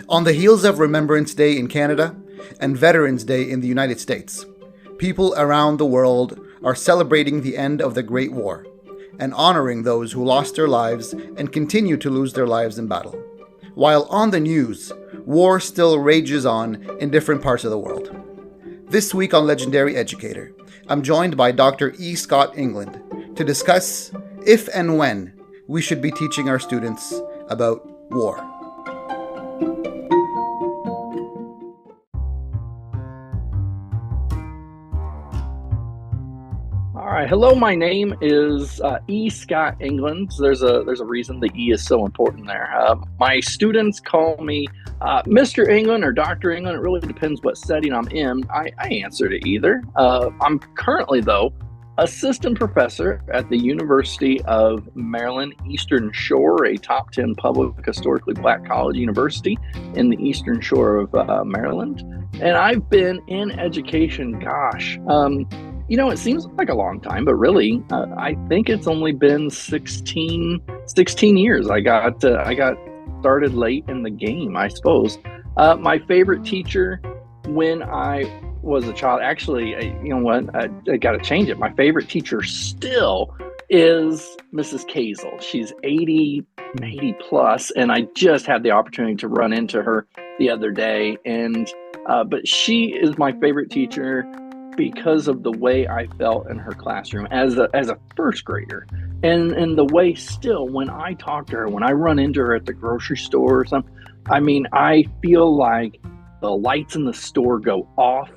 On the heels of Remembrance Day in Canada and Veterans Day in the United States, people around the world are celebrating the end of the Great War and honoring those who lost their lives and continue to lose their lives in battle. While on the news, war still rages on in different parts of the world. This week on Legendary Educator, I'm joined by Dr. E. Scott England to discuss if and when we should be teaching our students about war. All right. Hello, my name is E. Scott England. There's a reason the E is so important there. My students call me Mr. England or Dr. England. It really depends what setting I'm in. I answer to either. I'm currently, though, assistant professor at the University of Maryland Eastern Shore, a top 10 public historically Black college university in the Eastern Shore of Maryland. And I've been in education, it seems like a long time, but really, I think it's only been 16 years. I got started late in the game, I suppose. My favorite teacher when I was a child, actually, I got to change it. My favorite teacher still is Mrs. Kazel. She's 80 plus, and I just had the opportunity to run into her the other day. But she is my favorite teacher because of the way I felt in her classroom as a first grader, and the way still when I talk to her, when I run into her at the grocery store or something, I feel like the lights in the store go off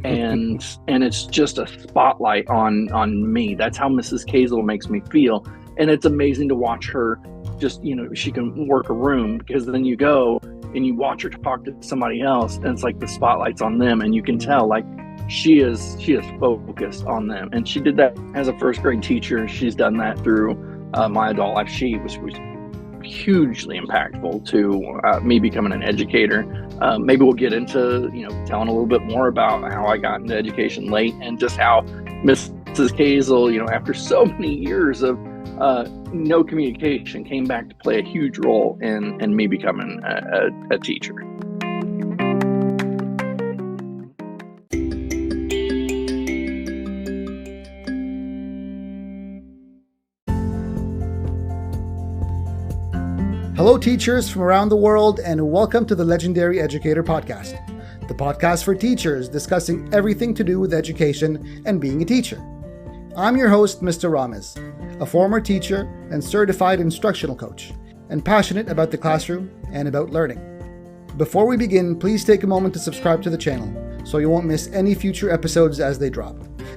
and it's just a spotlight on me. That's how Mrs. Kazel makes me feel, and it's amazing to watch her. Just she can work a room, because then you go and you watch her talk to somebody else, and it's like the spotlight's on them, and you can tell like she is focused on them. And she did that as a first grade teacher. She's done that through my adult life. She was hugely impactful to me becoming an educator. Maybe we'll get into telling a little bit more about how I got into education late, and just how Mrs. Kazel, after so many years of no communication, came back to play a huge role in me becoming a teacher. Hello, teachers from around the world, and welcome to the Legendary Educator podcast, the podcast for teachers discussing everything to do with education and being a teacher. I'm your host, Mr. Ramez, a former teacher and certified instructional coach, and passionate about the classroom and about learning. Before we begin, please take a moment to subscribe to the channel so you won't miss any future episodes as they drop.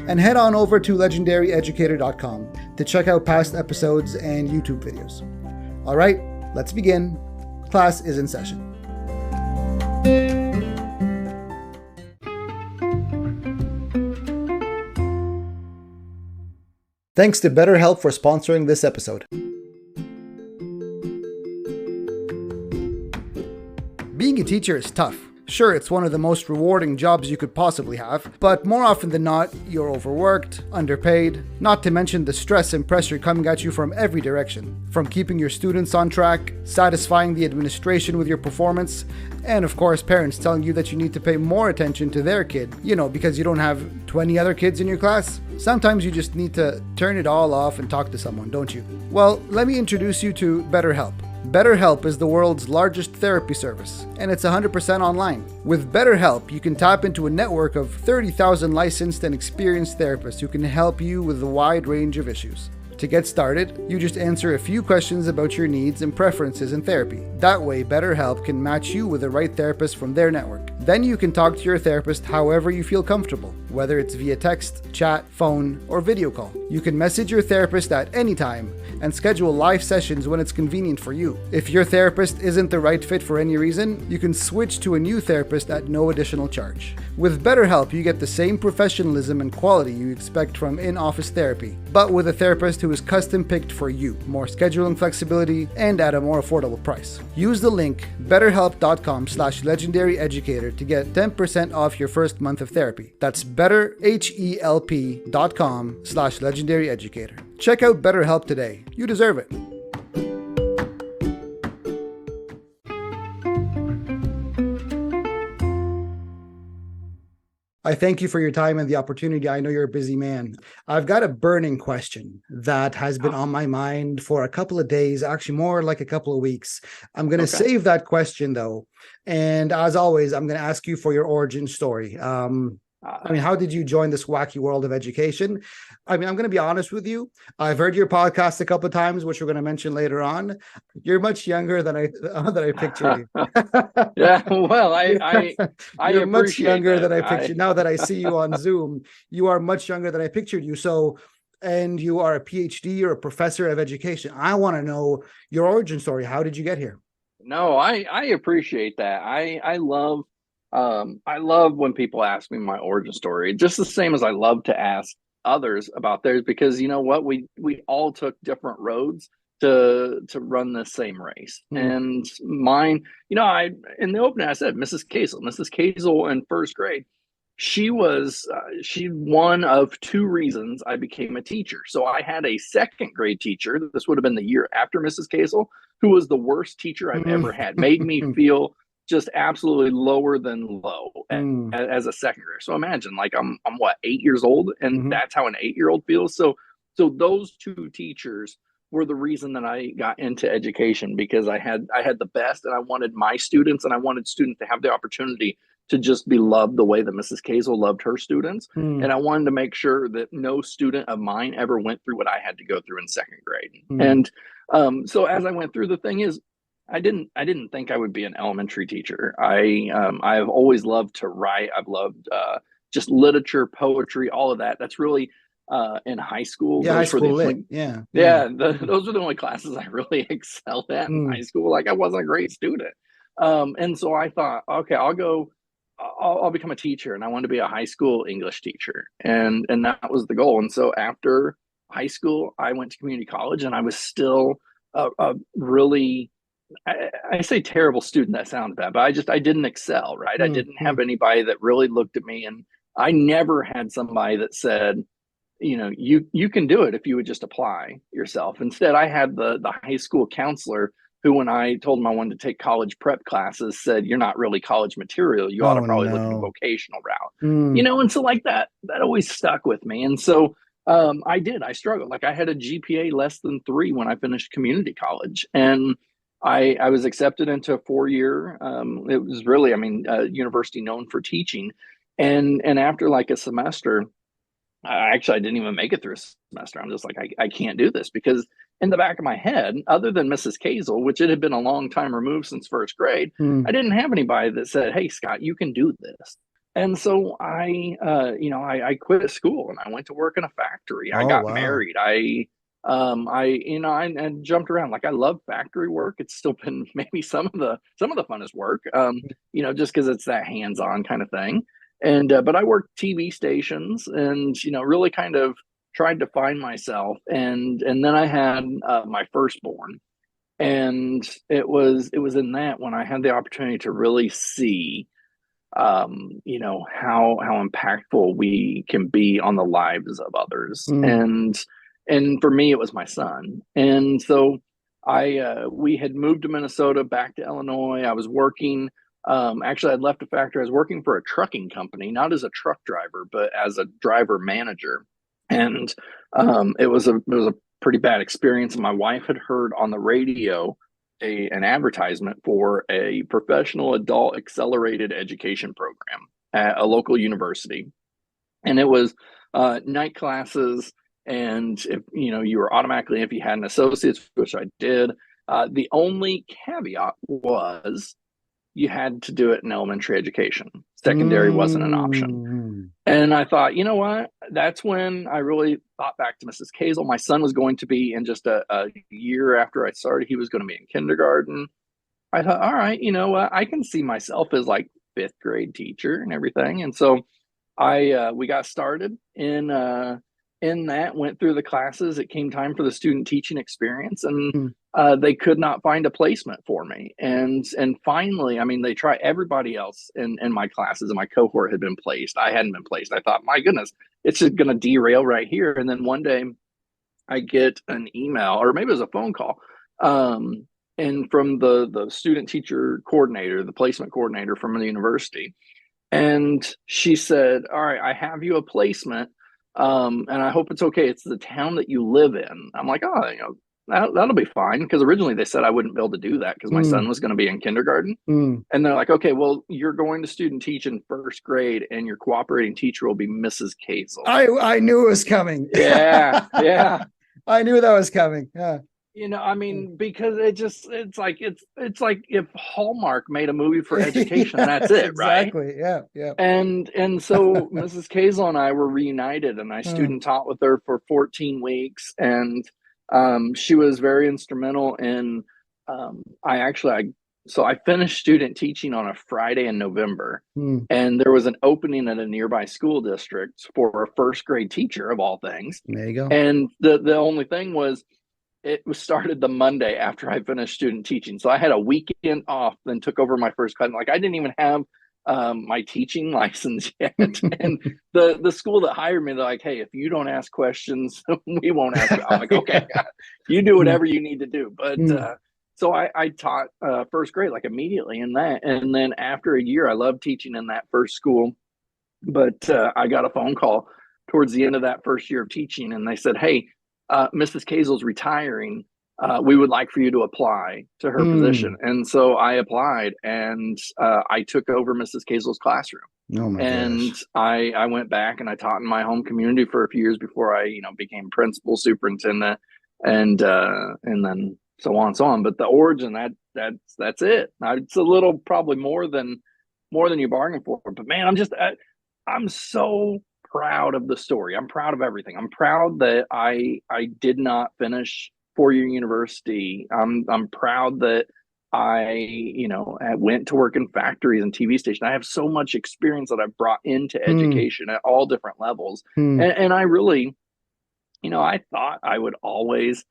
And head on over to legendaryeducator.com to check out past episodes and YouTube videos. All right, let's begin. Class is in session. Thanks to BetterHelp for sponsoring this episode. Being a teacher is tough. Sure, it's one of the most rewarding jobs you could possibly have, but more often than not, you're overworked, underpaid, not to mention the stress and pressure coming at you from every direction. From keeping your students on track, satisfying the administration with your performance, and of course parents telling you that you need to pay more attention to their kid, because you don't have 20 other kids in your class. Sometimes you just need to turn it all off and talk to someone, don't you? Well, let me introduce you to BetterHelp. BetterHelp is the world's largest therapy service, and it's 100% online. With BetterHelp, you can tap into a network of 30,000 licensed and experienced therapists who can help you with a wide range of issues. To get started, you just answer a few questions about your needs and preferences in therapy. That way, BetterHelp can match you with the right therapist from their network. Then you can talk to your therapist however you feel comfortable, whether it's via text, chat, phone, or video call. You can message your therapist at any time and schedule live sessions when it's convenient for you. If your therapist isn't the right fit for any reason, you can switch to a new therapist at no additional charge. With BetterHelp, you get the same professionalism and quality you expect from in-office therapy, but with a therapist who is custom-picked for you, more scheduling flexibility, and at a more affordable price. Use the link betterhelp.com/legendaryeducator to get 10% off your first month of therapy. That's betterhelp.com/legendaryeducator. Check out BetterHelp today. You deserve it. I thank you for your time and the opportunity. I know you're a busy man. I've got a burning question that has been on my mind for a couple of days, actually more like a couple of weeks. I'm going to Okay. save that question though. And as always, I'm going to ask you for your origin story. I Uh, mean, how did you join this wacky world of education? I mean, I'm going to be honest with you. I've heard your podcast a couple of times, which we're going to mention later on. You're much younger than I pictured you. yeah. Well, you're, I you're much appreciate younger that. than I pictured. Now that I see you on Zoom, you are much younger than I pictured you. So, and you are a PhD or a professor of education. I want to know your origin story. How did you get here? No, I appreciate that. I love when people ask me my origin story, just the same as I love to ask others about theirs, because you know what, we all took different roads to run the same race. Hmm. And mine, I in the opening I said Mrs. Kazel in first grade. She one of two reasons I became a teacher. So I had a second grade teacher. This would have been the year after Mrs. Kazel, who was the worst teacher I've ever had. Made me feel just absolutely lower than low Hmm. as a second grader. So imagine, like, I'm what, 8 years old, and Hmm. that's how an 8-year-old feels. So those two teachers were the reason that I got into education, because I had the best, and I wanted my students, and I wanted students to have the opportunity to just be loved the way that Mrs. Kazel loved her students. Hmm. And I wanted to make sure that no student of mine ever went through what I had to go through in second grade. Hmm. And so as I went through, the thing is, I didn't think I would be an elementary teacher. I've always loved to write. I've loved just literature, poetry, all of that. That's really in high school. Yeah, high Those were school the lit. only, Yeah, yeah. yeah, those were the only classes I really excelled at in Hmm. high school. Like, I wasn't a great student. And so I thought, okay, I'll become a teacher, and I wanted to be a high school English teacher, and that was the goal. And so after high school, I went to community college, and I was still a really, I say terrible student. That sounds bad, but I didn't excel. Right, I Hmm. didn't Hmm. have anybody that really looked at me, and I never had somebody that said, you can do it if you would just apply yourself. Instead, I had the high school counselor who, when I told him I wanted to take college prep classes, said, "You're not really college material. You ought to Oh probably look at a no. vocational route." Hmm. And so, like, that always stuck with me. And so I did. I struggled. Like, I had a GPA less than 3 when I finished community college, and I was accepted into a 4 year. It was really, I mean, university known for teaching, and after like a semester, I didn't even make it through a semester. I'm just like, I can't do this, because in the back of my head, other than Mrs. Kazel, which it had been a long time removed since first grade, Hmm. I didn't have anybody that said, "Hey, Scott, you can do this." And so I quit school, and I went to work in a factory. I Oh got wow. married. I jumped around. Like, I love factory work. It's still been maybe some of the funnest work. Just because it's that hands-on kind of thing. And but I worked TV stations, and really kind of tried to find myself. And then I had my firstborn, and it was in that when I had the opportunity to really see how impactful we can be on the lives of others. Hmm. And for me, it was my son. And so we had moved to Minnesota, back to Illinois. I was working. Actually, I'd left a factory. I was working for a trucking company, not as a truck driver, but as a driver manager. And it was a pretty bad experience. My wife had heard on the radio an advertisement for a professional adult accelerated education program at a local university, and it was night classes. And if you were automatically, if you had an associate's, which I did, the only caveat was you had to do it in elementary education. Secondary wasn't an option. Hmm. And I thought, you know what? That's when I really thought back to Mrs. Kazel. My son was going to be in just a year after I started. He was going to be in kindergarten. I thought, all right, you know what? I can see myself as like fifth grade teacher and everything. And so we got started in that, went through the classes. It came time for the student teaching experience, and Hmm. they could not find a placement for me. And finally, I mean, they tried. Everybody else in my classes, and my cohort had been placed. I hadn't been placed. I thought, my goodness, it's just going to derail right here. And then one day I get an email, or maybe it was a phone call, and from the student teacher coordinator, the placement coordinator from the university. And she said, all right, I have you a placement. And I hope it's okay. It's the town that you live in. I'm like, oh, that'll be fine. Because originally they said I wouldn't be able to do that because my Mm, son was going to be in kindergarten. mm. And they're like, okay, well, you're going to student teach in first grade, and your cooperating teacher will be Mrs. Kazel. I knew it was coming. Yeah, yeah. I knew that was coming. Yeah. I mean, because it's like if Hallmark made a movie for education, that's Yes, it, right? exactly. Yeah, yeah. And so Mrs. Kazel and I were reunited, and I Mm, student taught with her for 14 weeks, and she was very instrumental in. I so I finished student teaching on a Friday in November, mm. and there was an opening at a nearby school district for a first grade teacher of all things, There you go. and the only thing was it was started the Monday after I finished student teaching. So I had a weekend off, then took over my first class. Like I didn't even have my teaching license yet. And the school that hired me, they're like, hey, if you don't ask questions, we won't ask. I'm like, okay, you do Mm, whatever you need to do. But mm, so I taught first grade like immediately in that. And then after a year, I loved teaching in that first school. But I got a phone call towards the end of that first year of teaching, and they said, hey, Mrs. Kazel's retiring. We would like for you to apply to her position. mm. And so I applied, and I took over Mrs. Kazel's classroom. Oh my And gosh. I went back and I taught in my home community for a few years before I, became principal, superintendent, and then so on and so on. But the origin that's it. It's a little probably more than you bargained for. But man, I'm so proud of the story. I'm proud of everything. I'm proud that I did not finish 4-year university. I'm proud that I went to work in factories and TV stations. I have so much experience that I've brought into Mm, education at all different levels. mm, And I really, I thought I would always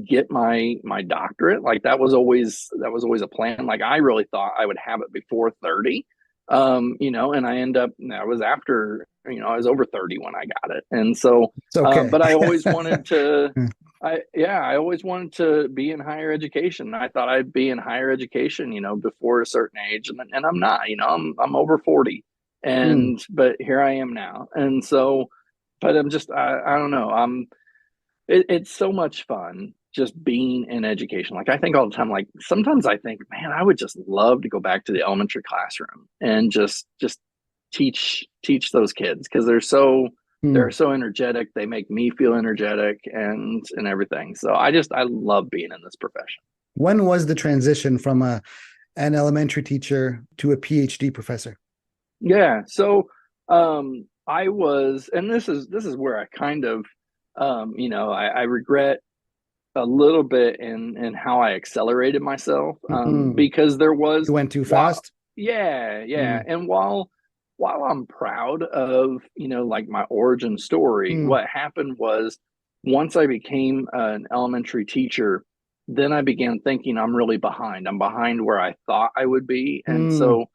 get my doctorate. Like that was always a plan. Like I really thought I would have it before 30. And I was after, I was over 30 when I got it. And so it's okay. but I always wanted to I always wanted to be in higher education. I thought I'd be in higher education, before a certain age, and I'm not. I'm over 40, Mm, but here I am now, and so, but I don't know. It's so much fun just being in education. Like I think all the time, like sometimes I think, man, I would just love to go back to the elementary classroom and just teach those kids because they're mm. so energetic. They make me feel energetic and everything. So I love being in this profession. When was the transition from an elementary teacher to a PhD professor? Yeah. So I was, and this is where I kind of I regret a little bit in how I accelerated myself Mm. because there was You went too while fast? yeah, Mm, and while I'm proud of like my origin story, mm, what happened was once I became an elementary teacher, then I began thinking I'm really behind. I'm behind where I thought I would be, and mm. so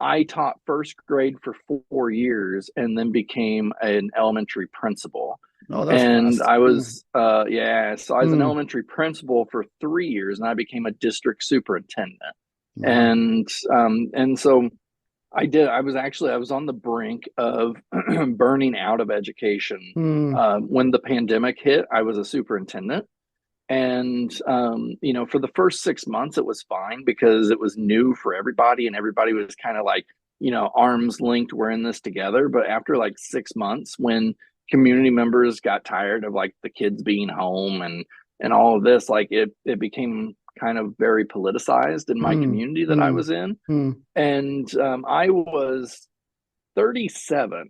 I taught first grade for 4 years and then became an elementary principal. Oh, that was And fast. I Mm, was, yeah, so I was an mm. elementary principal for 3 years, and I became a district superintendent. Wow. And so I was on the brink of burning out of education. Mm, When the pandemic hit, I was a superintendent. And, for the first 6 months, it was fine because it was new for everybody and everybody was kind of like, arms linked, we're in this together. But after like 6 months, when community members got tired of like the kids being home and all of this, like it became kind of very politicized in my mm, community that I mm, was in. mm. And I was 37,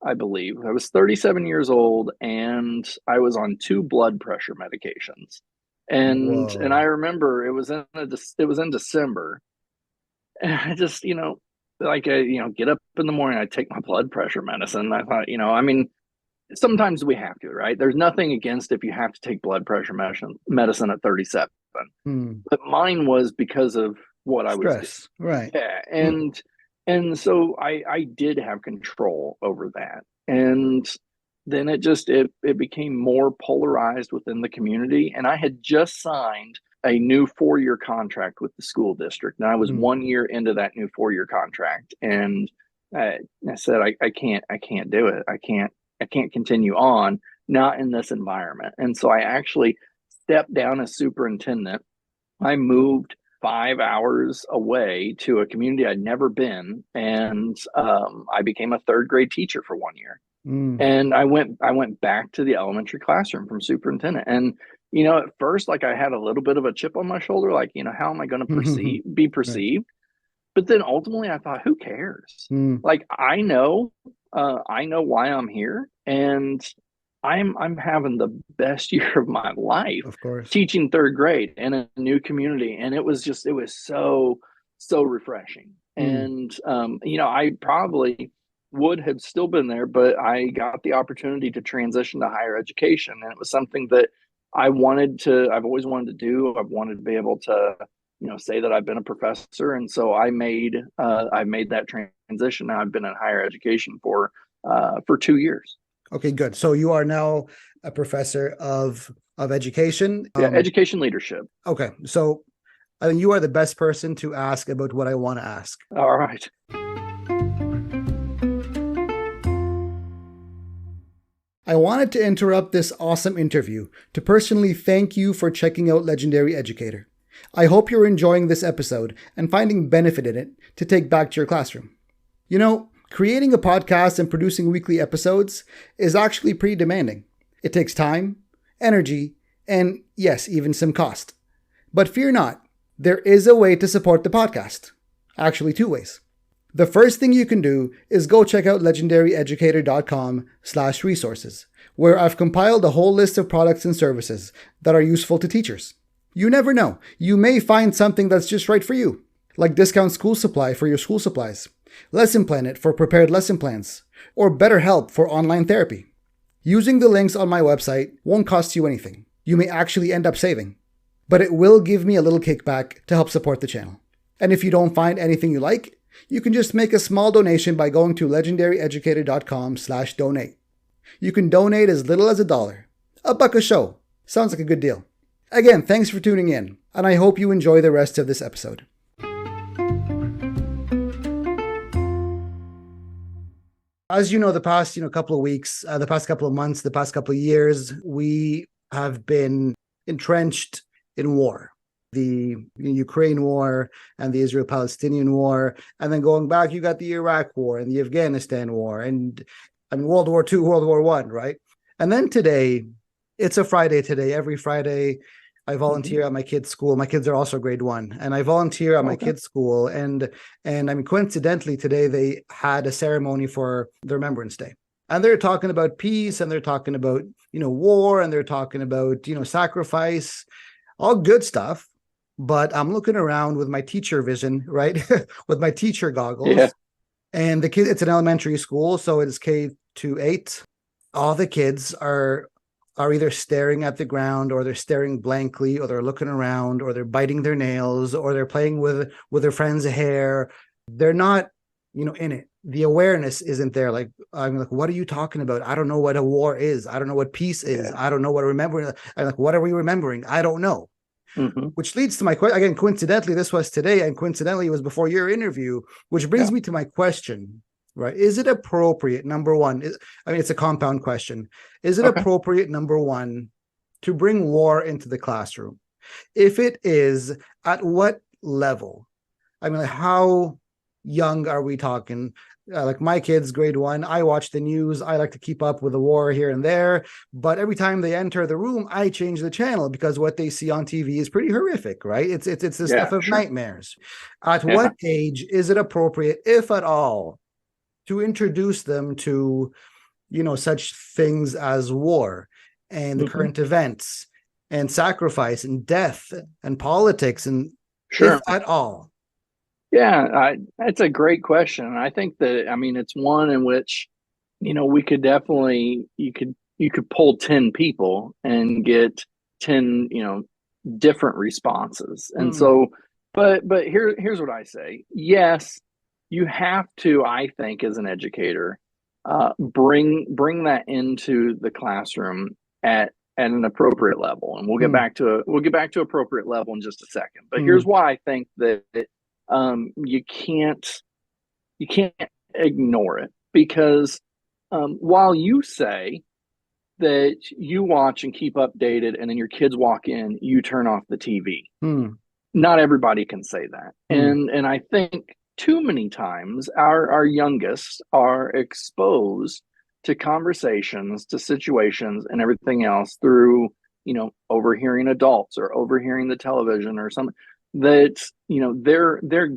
I believe. I was 37 years old and I was on two blood pressure medications. And I Whoa. remember it was in December. And I just, like get up in the morning, I take my blood pressure medicine. I thought, I mean, sometimes we have to, right? There's nothing against if you have to take blood pressure medicine at 37. Mm. But mine was because of what I was doing. Stress. Right. Yeah, Mm, and so I did have control over that, and then it became more polarized within the community, and I had just signed a new 4-year contract with the school district. And I was 1 year into that new 4-year contract. And I said, I can't do it. I can't continue on, not in this environment. And so I actually stepped down as superintendent. I moved 5 hours away to a community I'd never been, and I became a third grade teacher for 1 year. And I went back to the elementary classroom from superintendent. And at first, like, I had a little bit of a chip on my shoulder, like, how am I going to be perceived? Right. But then ultimately, I thought, who cares? Like, I know why I'm here, and I'm having the best year of my life, of course, teaching third grade in a new community. And it was so refreshing. And, I probably would have still been there, but I got the opportunity to transition to higher education. And it was something that I've always wanted to do. I've wanted to be able to, say that I've been a professor. And so I made that transition. Now I've been in higher education for 2 years. Okay, good. So you are now a professor of education. Yeah, education leadership. Okay, so I think you are the best person to ask about what I want to ask. All right. I wanted to interrupt this awesome interview to personally thank you for checking out Legendary Educator. I hope you're enjoying this episode and finding benefit in it to take back to your classroom. Creating a podcast and producing weekly episodes is actually pretty demanding. It takes time, energy, and yes, even some cost. But fear not, there is a way to support the podcast. Actually, 2 ways. The first thing you can do is go check out legendaryeducator.com/resources, where I've compiled a whole list of products and services that are useful to teachers. You never know, you may find something that's just right for you, like discount school supply for your school supplies, Lesson Planet for prepared lesson plans, or BetterHelp for online therapy. Using the links on my website won't cost you anything. You may actually end up saving, but it will give me a little kickback to help support the channel. And if you don't find anything you like, you can just make a small donation by going to legendaryeducator.com/donate. You can donate as little as $1. $1 a show. Sounds like a good deal. Again, thanks for tuning in, and I hope you enjoy the rest of this episode. As you know, the past couple of weeks, the past couple of months, the past couple of years, we have been entrenched in war. The Ukraine war and the Israel-Palestinian war. And then going back, you got the Iraq war and the Afghanistan war and World War II, World War I, right? And then today, it's a Friday today. Every Friday, I volunteer at my kids' school. My kids are also grade 1. And I volunteer at my kids' school. And coincidentally, today they had a ceremony for the Remembrance Day. And they're talking about peace, and they're talking about, war, and they're talking about, sacrifice, all good stuff. But I'm looking around with my teacher vision, right? With my teacher goggles. Yeah. And the kids, it's an elementary school, so it's K-8. All the kids are either staring at the ground, or they're staring blankly, or they're looking around, or they're biting their nails, or they're playing with their friends' hair. They're not, in it. The awareness isn't there. Like, I'm like, what are you talking about? I don't know what a war is. I don't know what peace is. I don't know what remembering. I'm like, what are we remembering? I don't know. Which leads to my question. Again, coincidentally, this was today, and coincidentally, it was before your interview, which brings me to my question, right? Is it appropriate, number one, it's a compound question. Is it appropriate, number one, to bring war into the classroom? If it is, at what level? How young are we talking? Like my kids, grade 1, I watch the news. I like to keep up with the war here and there. But every time they enter the room, I change the channel because what they see on TV is pretty horrific, right? It's the stuff of nightmares. At what age is it appropriate, if at all, to introduce them to, such things as war and the current events and sacrifice and death and politics and if at all? Yeah, that's a great question. And I think that, it's one in which, we could definitely, you could pull 10 people and get 10, different responses. And so, but here's what I say. Yes, you have to, I think, as an educator, bring that into the classroom at at an appropriate level, and we'll get back to appropriate level in just a second. But here's why I think that you can't ignore it, because while you say that you watch and keep updated, and then your kids walk in, you turn off the TV. Not everybody can say that, and I think too many times our youngest are exposed to conversations, to situations, and everything else through, overhearing adults or overhearing the television or something that, they're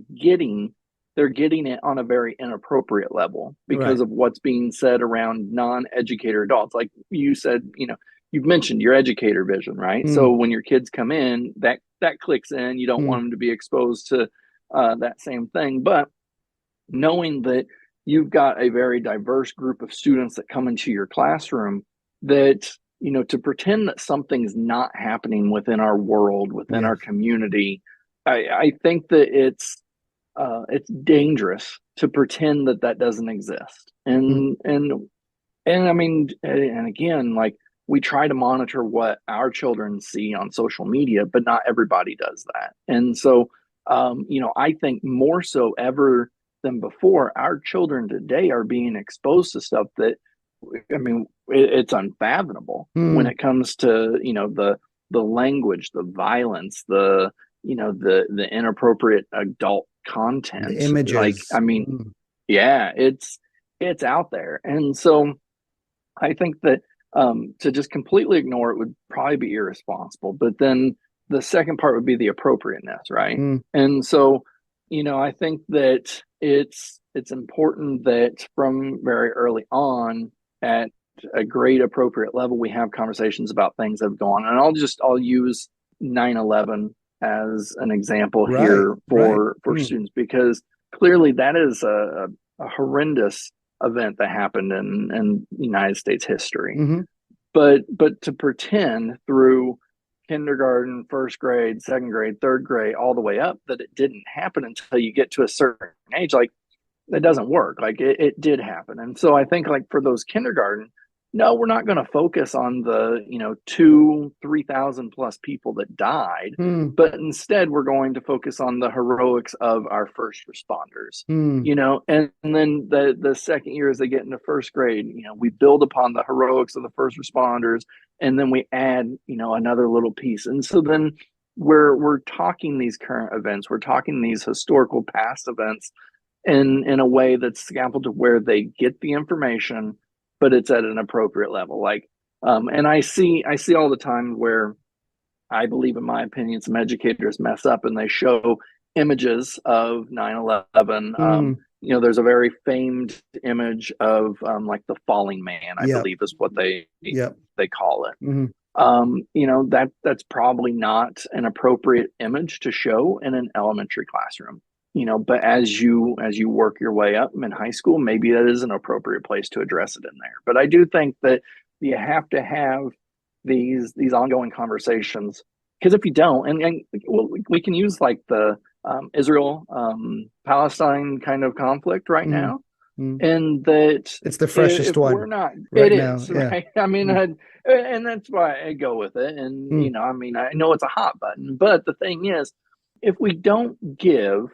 getting it on a very inappropriate level because of what's being said around non-educator adults. Like you said, you've mentioned your educator vision, right? So when your kids come in, that clicks in. You don't want them to be exposed to that same thing. But knowing that you've got a very diverse group of students that come into your classroom, that, to pretend that something's not happening within our world, within our community, I think that it's dangerous to pretend that doesn't exist. And I mean, and again, like, we try to monitor what our children see on social media, but not everybody does that. And so, I think more so ever than before, our children today are being exposed to stuff that, I mean, it's unfathomable when it comes to, the language, the violence, the inappropriate adult content, the images. Like, I mean, yeah, it's out there. And so I think that to just completely ignore it would probably be irresponsible. But then the second part would be the appropriateness, right? And so, I think that it's important that from very early on, at a great appropriate level, we have conversations about things that have gone on. And I'll use 9/11 as an example here for students, because clearly that is a horrendous event that happened in United States history. But to pretend through kindergarten, first grade, second grade, third grade, all the way up, that it didn't happen until you get to a certain age, like, that doesn't work. Like, it did happen. And so I think, like, for those kindergarten, no, we're not going to focus on the 3,000 plus people that died, but instead we're going to focus on the heroics of our first responders. And then the second year, as they get into first grade, we build upon the heroics of the first responders, and then we add another little piece. And so then we're talking these current events, we're talking these historical past events in a way that's scaffolded where they get the information, but it's at an appropriate level. Like, and I see all the time where I believe, in my opinion, some educators mess up and they show images of 9/11. There's a very famed image of like the falling man, I believe is what they call it. That's probably not an appropriate image to show in an elementary classroom. But as you work your way up in high school, maybe that is an appropriate place to address it in there. But I do think that you have to have these ongoing conversations, because if you don't, and we can use like the Israel Palestine kind of conflict right now, and that it's the freshest one. We're not. Right it now, is right. I mean, and that's why I go with it. And I mean, I know it's a hot button, but the thing is, if we don't give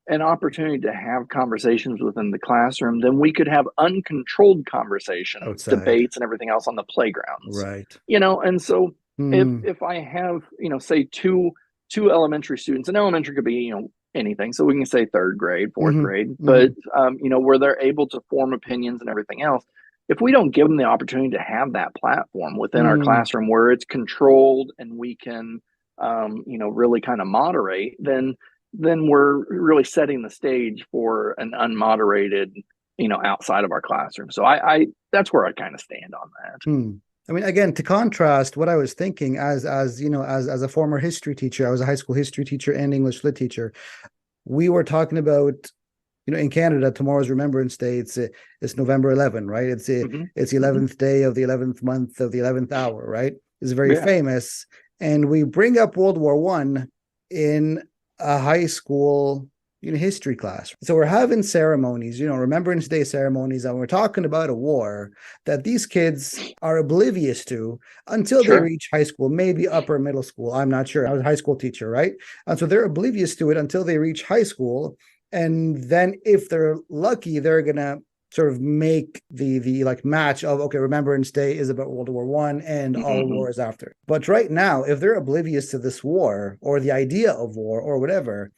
an opportunity to have conversations within the classroom, then we could have uncontrolled conversations, outside, debates, and everything else on the playgrounds. Right. And so if I have, say two elementary students, and elementary could be, anything. So we can say third grade, fourth grade, but where they're able to form opinions and everything else. If we don't give them the opportunity to have that platform within our classroom where it's controlled and we can, really kind of moderate, then we're really setting the stage for an unmoderated, outside of our classroom. So I that's where I kind of stand on that. I mean, again, to contrast what I was thinking as a former history teacher, I was a high school history teacher and English lit teacher. We were talking about, in Canada, tomorrow's Remembrance Day. It's November 11, right? It's the 11th day of the 11th month of the 11th hour, right? It's very famous. And we bring up World War I in a high school in history class. So we're having ceremonies, Remembrance Day ceremonies, and we're talking about a war that these kids are oblivious to until they Sure. reach high school, maybe upper middle school. I'm not sure. I was a high school teacher, right? And so they're oblivious to it until they reach high school. And then if they're lucky, they're going to sort of make the like match of, okay, Remembrance Day is about World War One and all wars after. But right now, if they're oblivious to this war or the idea of war or whatever,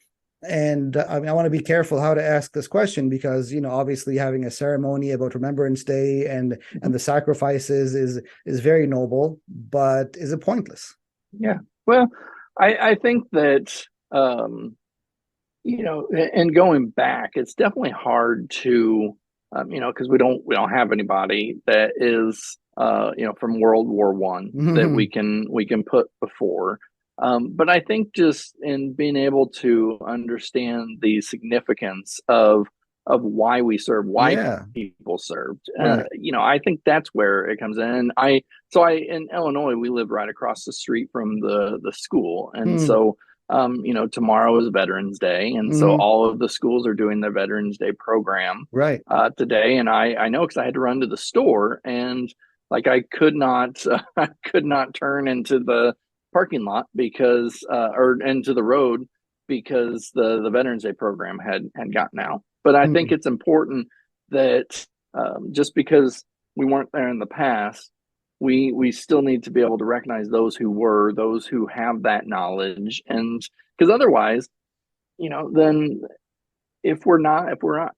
and I mean, I want to be careful how to ask this question because, obviously having a ceremony about Remembrance Day and the sacrifices is very noble, but is it pointless? Yeah. Well, I think that, and going back, it's definitely hard to, because we don't have anybody that is, from World War One that we can put before. But I think just in being able to understand the significance of why we serve, why people served, Right. I think that's where it comes in. And in Illinois, we live right across the street from the school, and so tomorrow is Veterans Day, and so all of the schools are doing their Veterans Day program Right. today. And I know because I had to run to the store, and like I could not I could not turn into the parking lot because or into the road because the Veterans Day program had gotten out. But I think it's important that just because we weren't there in the past, we still need to be able to recognize those who have that knowledge, and because otherwise, then if we're not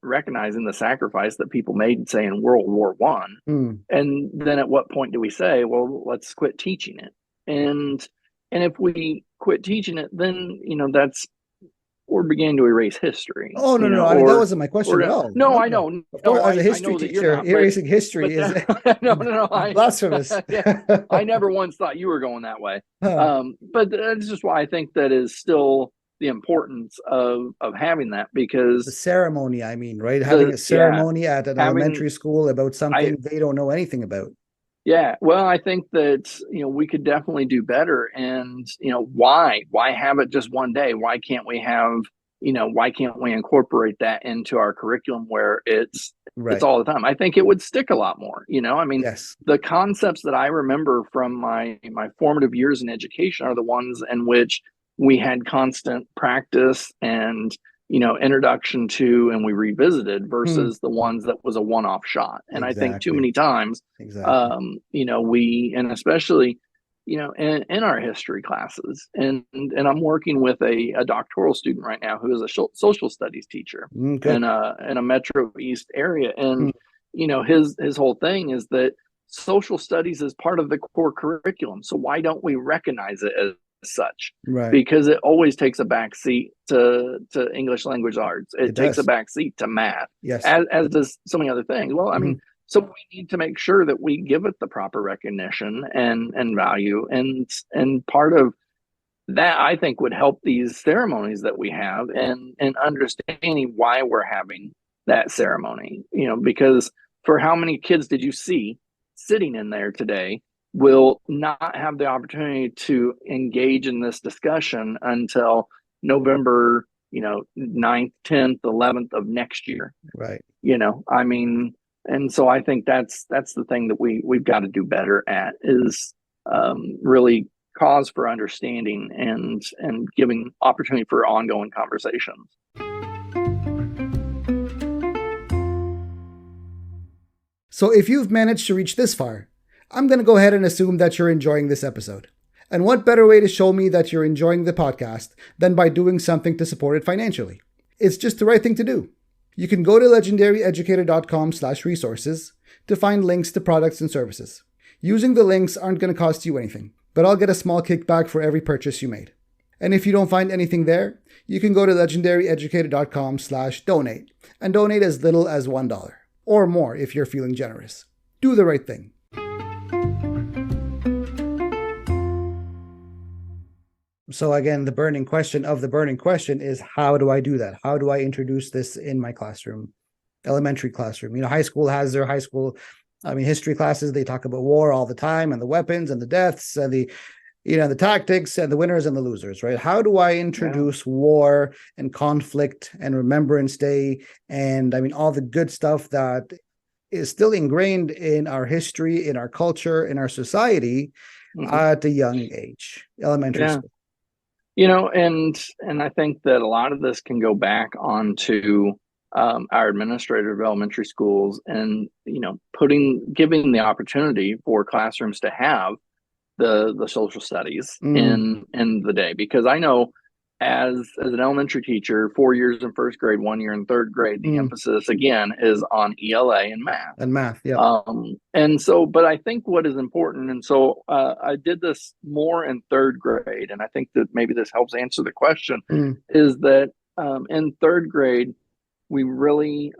recognizing the sacrifice that people made, say in World War One, and then at what point do we say, well, let's quit teaching it? And if we quit teaching it, then that's we're beginning to erase history. Oh, no. I mean, that wasn't my question at all. No, I know. Of course, as a I history know that you're teacher, not, erasing history is no. blasphemous. I never once thought you were going that way. Huh. But that's just why I think that is still the importance of having that, because The ceremony, I mean, right? Having a ceremony at an elementary school about something they don't know anything about. Yeah, well, I think that we could definitely do better, and why have it just one day? Why can't we incorporate that into our curriculum where it's all the time? I think it would stick a lot more. I mean, the concepts that I remember from my formative years in education are the ones in which we had constant practice and introduction to, and we revisited, versus the ones that was a one-off shot. And I think too many times, we, and especially, in our history classes, and I'm working with a doctoral student right now who is a social studies teacher in a Metro East area. And, his whole thing is that social studies is part of the core curriculum. So why don't we recognize it as such? Right. Because it always takes a backseat to English language arts. It takes a backseat to math, as does so many other things. Well, I mean, so we need to make sure that we give it the proper recognition and value, and part of that, I think, would help these ceremonies that we have, and understanding why we're having that ceremony. Because for how many kids did you see sitting in there today will not have the opportunity to engage in this discussion until November, 9th, 10th, 11th of next year. Right. I mean, and so I think that's the thing that we've got to do better at, is really cause for understanding and giving opportunity for ongoing conversations. So if you've managed to reach this far, I'm going to go ahead and assume that you're enjoying this episode. And what better way to show me that you're enjoying the podcast than by doing something to support it financially? It's just the right thing to do. You can go to legendaryeducator.com/resources to find links to products and services. Using the links aren't going to cost you anything, but I'll get a small kickback for every purchase you made. And if you don't find anything there, you can go to legendaryeducator.com/donate and donate as little as $1 or more if you're feeling generous. Do the right thing. So again, the burning question is, how do I do that? How do I introduce this in my classroom, elementary classroom? High school has their history classes. They talk about war all the time, and the weapons and the deaths and the the tactics and the winners and the losers, right? How do I introduce war and conflict and Remembrance Day and all the good stuff that is still ingrained in our history, in our culture, in our society at a young age, elementary school? And I think that a lot of this can go back onto our administrator of elementary schools, and giving the opportunity for classrooms to have the social studies in the day. Because I know as an elementary teacher, 4 years in first grade, 1 year in third grade, the emphasis again is on ELA and math. And so, but I think what is important, and so I did this more in third grade, and I think that maybe this helps answer the question, is that in third grade, we really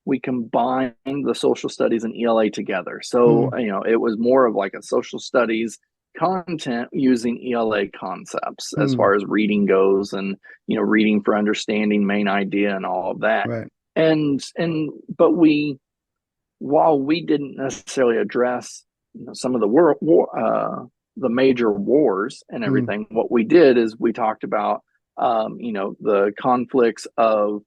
we combined the social studies and ELA together. So it was more of like a social studies content using ELA concepts as far as reading goes, and reading for understanding, main idea, and all of that. Right. But while we didn't necessarily address some of the the major wars and everything, what we did is we talked about the conflicts of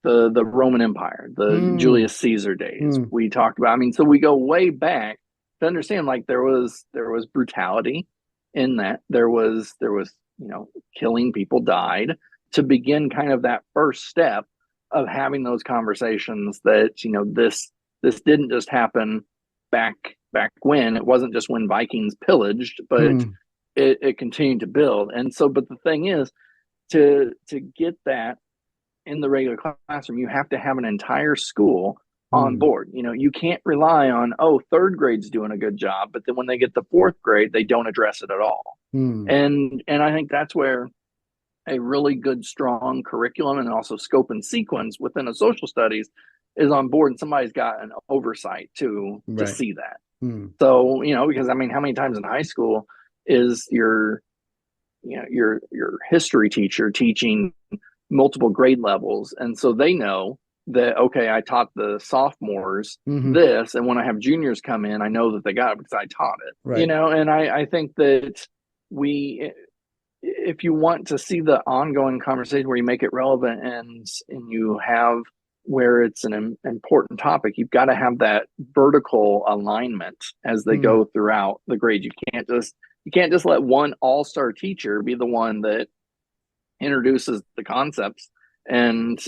the Roman Empire, the Julius Caesar days. We talked about, so we go way back to understand, like, there was brutality in that. There was killing, people died, to begin kind of that first step of having those conversations that this didn't just happen back when. It wasn't just when Vikings pillaged, but it continued to build. And so, but the thing is, to get that in the regular classroom, you have to have an entire school on board. You can't rely on, third grade's doing a good job, but then when they get to fourth grade, they don't address it at all. And I think that's where a really good, strong curriculum and also scope and sequence within a social studies is on board, and somebody's got an oversight to see that. So, because how many times in high school is your history teacher teaching multiple grade levels, and so they know that, okay, I taught the sophomores this, and when I have juniors come in, I know that they got it because I taught it. Right. And I think that if you want to see the ongoing conversation where you make it relevant and you have where it's an important topic, you've got to have that vertical alignment as they go throughout the grade. You can't just let one all-star teacher be the one that introduces the concepts and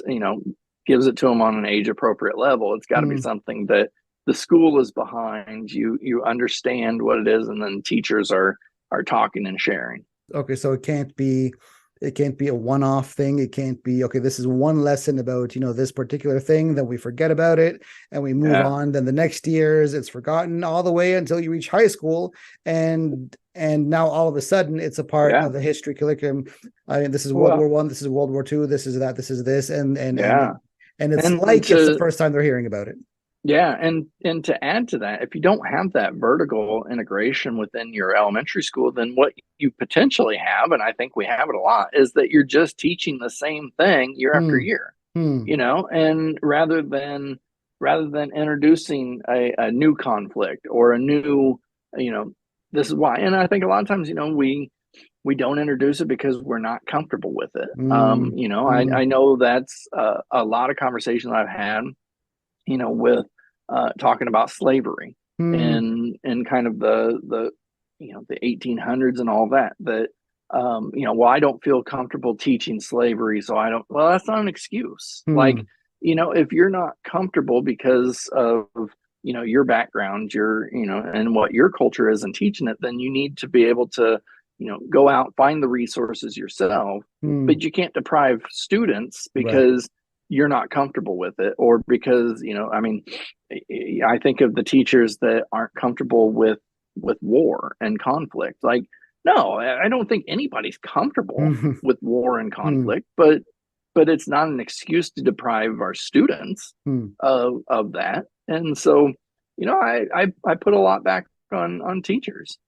gives it to them on an age appropriate level. It's got to be something that the school is behind. You understand what it is, and then teachers are talking and sharing. Okay, so it can't be a one-off thing. It can't be, okay, this is one lesson about this particular thing, then we forget about it and we move on. Then the next years it's forgotten all the way until you reach high school, and now all of a sudden it's a part of the history curriculum. This is World War I, this is World War II, this is that, this is this, and it's it's the first time they're hearing about it. Yeah, and to add to that, if you don't have that vertical integration within your elementary school, then what you potentially have, and I think we have it a lot, is that you're just teaching the same thing year after year. And rather than introducing a new conflict or a new, this is why. And I think a lot of times, we don't introduce it because we're not comfortable with it. I know that's a lot of conversations I've had, with talking about slavery and kind of the 1800s and all that, I don't feel comfortable teaching slavery, so I don't. Well, that's not an excuse. Like, if you're not comfortable because of your background, and what your culture is and teaching it, then you need to be able to go out, find the resources yourself. But you can't deprive students because you're not comfortable with it, or because I think of the teachers that aren't comfortable with war and conflict. Like, no, I don't think anybody's comfortable with war and conflict, but it's not an excuse to deprive our students of that. And so I put a lot back on teachers.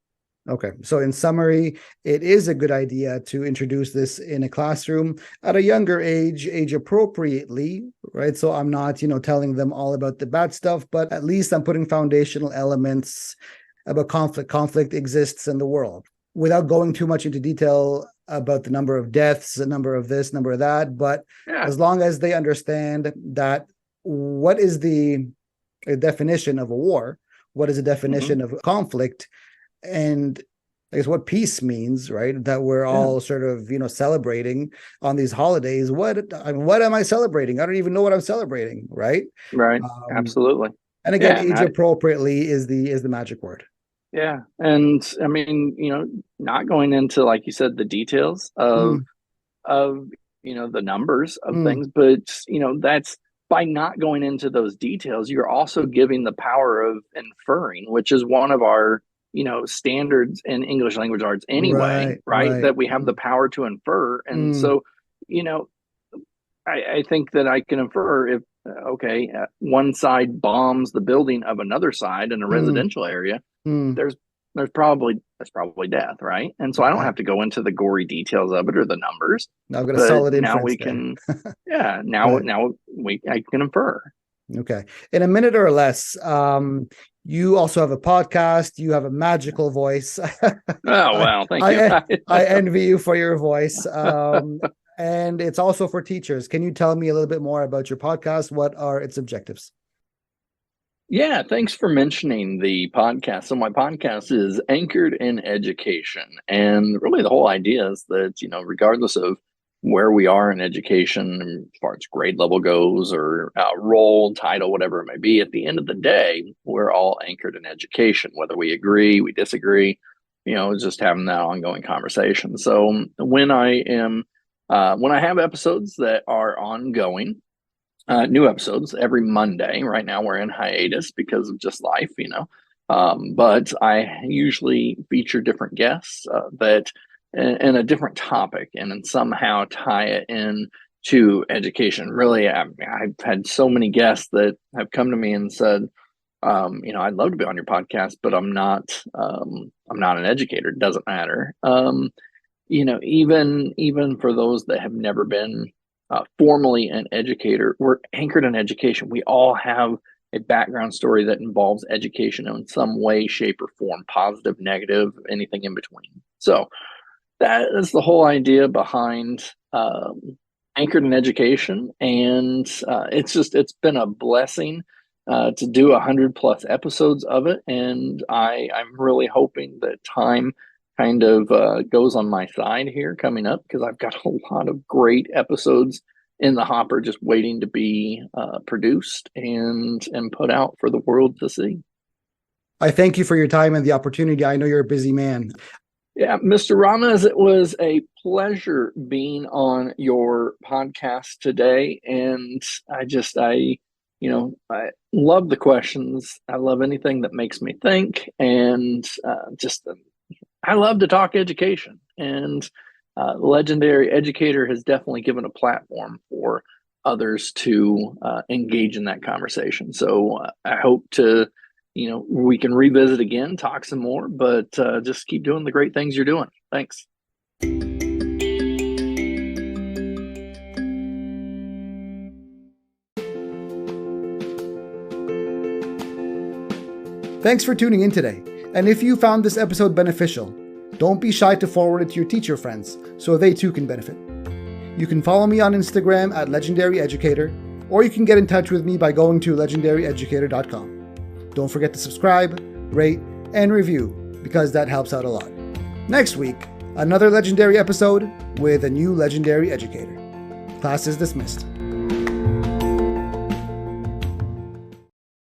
Okay, so in summary, it is a good idea to introduce this in a classroom at a younger age appropriately, right? So I'm not, telling them all about the bad stuff, but at least I'm putting foundational elements about conflict. Conflict exists in the world. without going too much into detail about the number of deaths, the number of this, number of that, but Yeah. as long as they understand that what is the definition of a war, what is the definition of conflict, and I guess what peace means, right? That we're all sort of, celebrating on these holidays. What am I celebrating? I don't even know what I'm celebrating, right? Right. Absolutely. And again, age appropriately is the magic word. Yeah. And I mean, not going into, like you said, the details of the numbers of things, but that's by not going into those details, you're also giving the power of inferring, which is one of our standards in English language arts anyway, right? That we have the power to infer. And so I think that I can infer if one side bombs the building of another side in a residential area, there's probably death, right? And so I don't have to go into the gory details of it or the numbers. Now I've got a solid inference. Now we can, I can infer. Okay, in a minute or less, you also have a podcast. You have a magical voice. Oh wow, thank you. I envy you for your voice. And it's also for teachers. Can you tell me a little bit more about your podcast? What are its objectives? Yeah, thanks for mentioning the podcast. So my podcast is anchored in education. And really the whole idea is that, regardless of where we are in education, as far as grade level goes or role, title, whatever it may be, at the end of the day, we're all anchored in education, whether we agree, we disagree, just having that ongoing conversation. So when I have episodes that are ongoing, new episodes every Monday. Right now we're in hiatus because of just life, but I usually feature different guests that and a different topic and then somehow tie it in to education. Really, I've had so many guests that have come to me and said, I'd love to be on your podcast, but I'm not an educator. It doesn't matter. Even for those that have never been formally an educator, we're anchored in education. We all have a background story that involves education in some way, shape, or form, positive, negative, anything in between. So that is the whole idea behind anchored in education. And it's been a blessing to do 100+ episodes of it. And I'm really hoping that time kind of goes on my side here coming up, because I've got a lot of great episodes in the hopper just waiting to be produced and put out for the world to see. I thank you for your time and the opportunity. I know you're a busy man. Yeah, Mr. Ramos, it was a pleasure being on your podcast today. And I love the questions. I love anything that makes me think, and I love to talk education. And Legendary Educator has definitely given a platform for others to engage in that conversation. So I hope to we can revisit again, talk some more, but just keep doing the great things you're doing. Thanks. Thanks for tuning in today. And if you found this episode beneficial, don't be shy to forward it to your teacher friends so they too can benefit. You can follow me on Instagram at Legendary Educator, or you can get in touch with me by going to legendaryeducator.com. Don't forget to subscribe, rate, and review, because that helps out a lot. Next week, another legendary episode with a new legendary educator. Class is dismissed.